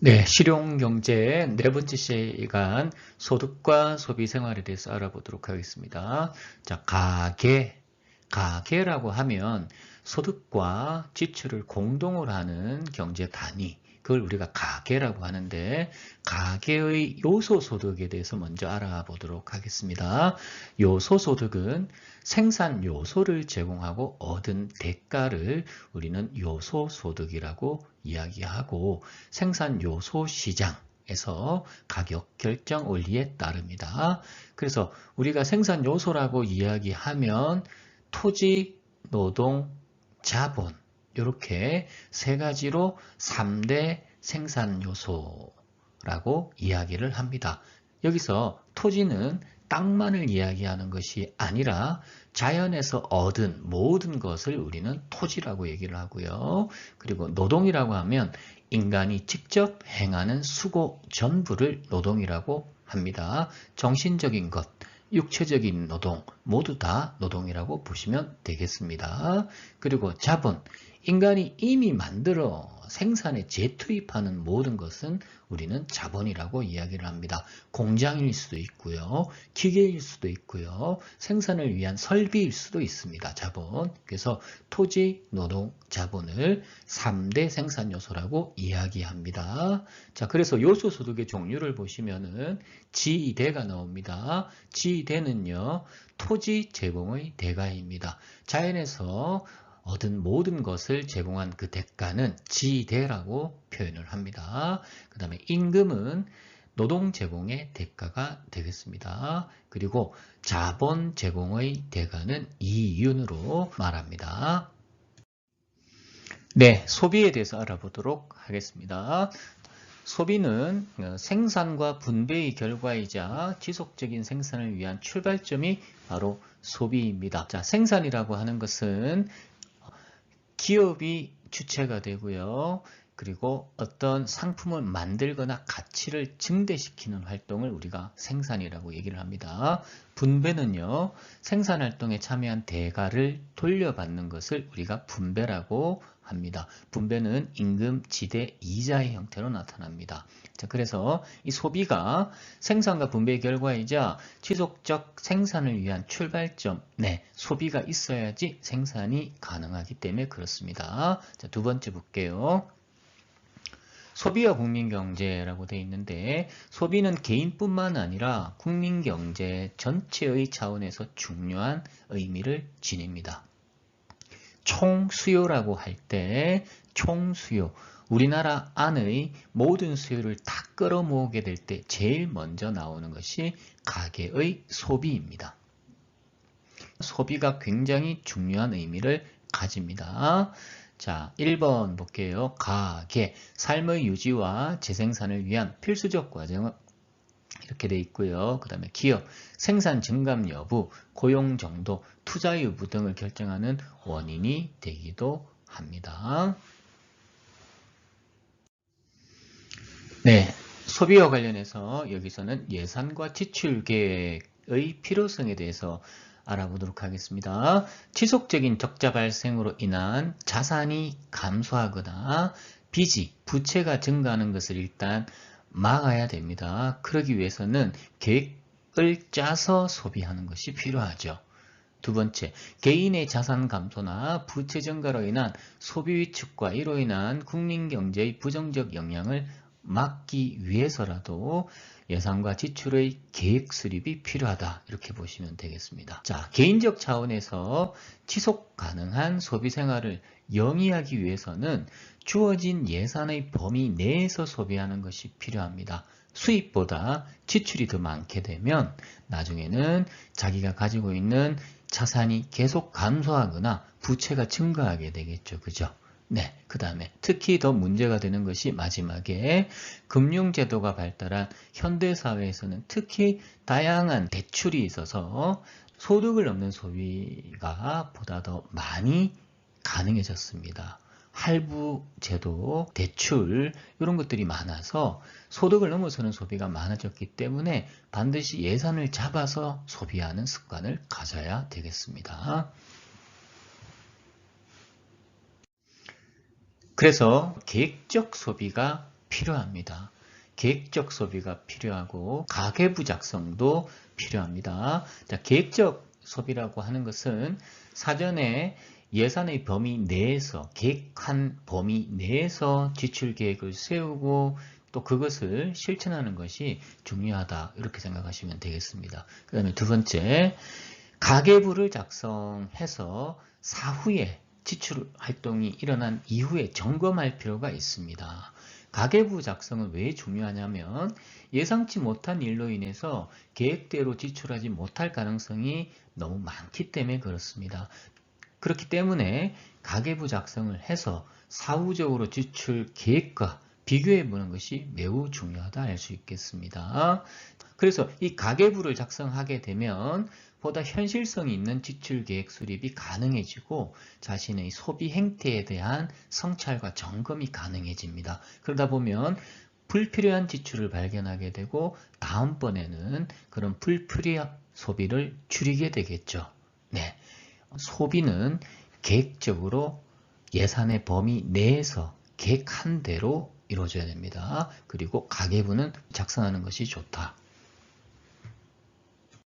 네, 실용경제의 네 번째 시간 소득과 소비 생활에 대해서 알아보도록 하겠습니다. 자, 가계라고 하면 소득과 지출을 공동으로 하는 경제 단위, 그걸 우리가 가계라고 하는데 가계의 요소소득에 대해서 먼저 알아보도록 하겠습니다. 요소소득은 생산 요소를 제공하고 얻은 대가를 우리는 요소소득이라고 이야기하고 생산 요소 시장에서 가격 결정 원리에 따릅니다. 그래서 우리가 생산 요소라고 이야기하면 토지, 노동, 자본 이렇게 세 가지로 3대 생산 요소라고 이야기를 합니다. 여기서 토지는 땅만을 이야기하는 것이 아니라 자연에서 얻은 모든 것을 우리는 토지라고 얘기를 하고요. 그리고 노동이라고 하면 인간이 직접 행하는 수고 전부를 노동이라고 합니다. 정신적인 것, 육체적인 노동 모두 다 노동이라고 보시면 되겠습니다. 그리고 자본, 인간이 이미 만들어 생산에 재투입하는 모든 것은 우리는 자본이라고 이야기를 합니다. 공장일 수도 있고요. 기계일 수도 있고요. 생산을 위한 설비일 수도 있습니다. 자본. 그래서 토지, 노동, 자본을 3대 생산 요소라고 이야기합니다. 자, 그래서 요소 소득의 종류를 보시면은 지대가 나옵니다. 지대는요, 토지 제공의 대가입니다. 자연에서 얻은 모든 것을 제공한 그 대가는 지대라고 표현을 합니다. 그 다음에 임금은 노동 제공의 대가가 되겠습니다. 그리고 자본 제공의 대가는 이윤으로 말합니다. 네, 소비에 대해서 알아보도록 하겠습니다. 소비는 생산과 분배의 결과이자 지속적인 생산을 위한 출발점이 바로 소비입니다. 자, 생산이라고 하는 것은 기업이 주체가 되고요. 그리고 어떤 상품을 만들거나 가치를 증대시키는 활동을 우리가 생산이라고 얘기를 합니다. 분배는요, 생산활동에 참여한 대가를 돌려받는 것을 우리가 분배라고 합니다. 분배는 임금, 지대, 이자의 형태로 나타납니다. 자, 그래서 이 소비가 생산과 분배의 결과이자 지속적 생산을 위한 출발점, 네, 소비가 있어야지 생산이 가능하기 때문에 그렇습니다. 자, 두 번째 볼게요. 소비와 국민경제라고 되어 있는데 소비는 개인뿐만 아니라 국민경제 전체의 차원에서 중요한 의미를 지닙니다. 총수요라고 할 때 총수요, 우리나라 안의 모든 수요를 다 끌어모으게 될 때 제일 먼저 나오는 것이 가계의 소비입니다. 소비가 굉장히 중요한 의미를 가집니다. 자, 1번 볼게요. 가계, 삶의 유지와 재생산을 위한 필수적 과정 이렇게 돼 있고요. 그 다음에 기업, 생산 증감 여부, 고용 정도, 투자 여부 등을 결정하는 원인이 되기도 합니다. 네, 소비와 관련해서 여기서는 예산과 지출 계획의 필요성에 대해서 알아보도록 하겠습니다. 지속적인 적자 발생으로 인한 자산이 감소하거나 빚이, 부채가 증가하는 것을 일단 막아야 됩니다. 그러기 위해서는 계획을 짜서 소비하는 것이 필요하죠. 두 번째, 개인의 자산 감소나 부채 증가로 인한 소비 위축과 이로 인한 국민 경제의 부정적 영향을 막기 위해서라도 예산과 지출의 계획 수립이 필요하다. 이렇게 보시면 되겠습니다. 자, 개인적 차원에서 지속 가능한 소비 생활을 영위하기 위해서는 주어진 예산의 범위 내에서 소비하는 것이 필요합니다. 수입보다 지출이 더 많게 되면 나중에는 자기가 가지고 있는 자산이 계속 감소하거나 부채가 증가하게 되겠죠. 그죠? 네. 그 다음에 특히 더 문제가 되는 것이 마지막에 금융제도가 발달한 현대사회에서는 특히 다양한 대출이 있어서 소득을 넘는 소비가 보다 더 많이 가능해졌습니다. 할부 제도, 대출 이런 것들이 많아서 소득을 넘어서는 소비가 많아졌기 때문에 반드시 예산을 잡아서 소비하는 습관을 가져야 되겠습니다. 그래서 계획적 소비가 필요합니다. 계획적 소비가 필요하고 가계부 작성도 필요합니다. 자, 계획적 소비라고 하는 것은 사전에 예산의 범위 내에서, 계획한 범위 내에서 지출 계획을 세우고 또 그것을 실천하는 것이 중요하다, 이렇게 생각하시면 되겠습니다. 그 다음에 두 번째, 가계부를 작성해서 사후에 지출 활동이 일어난 이후에 점검할 필요가 있습니다. 가계부 작성은 왜 중요하냐면 예상치 못한 일로 인해서 계획대로 지출하지 못할 가능성이 너무 많기 때문에 그렇습니다. 그렇기 때문에 가계부 작성을 해서 사후적으로 지출 계획과 비교해 보는 것이 매우 중요하다 할 수 있겠습니다. 그래서 이 가계부를 작성하게 되면 보다 현실성이 있는 지출 계획 수립이 가능해지고 자신의 소비 행태에 대한 성찰과 점검이 가능해집니다. 그러다 보면 불필요한 지출을 발견하게 되고 다음번에는 그런 불필요한 소비를 줄이게 되겠죠. 네. 소비는 계획적으로 예산의 범위 내에서 계획한 대로 이루어져야 됩니다. 그리고 가계부는 작성하는 것이 좋다.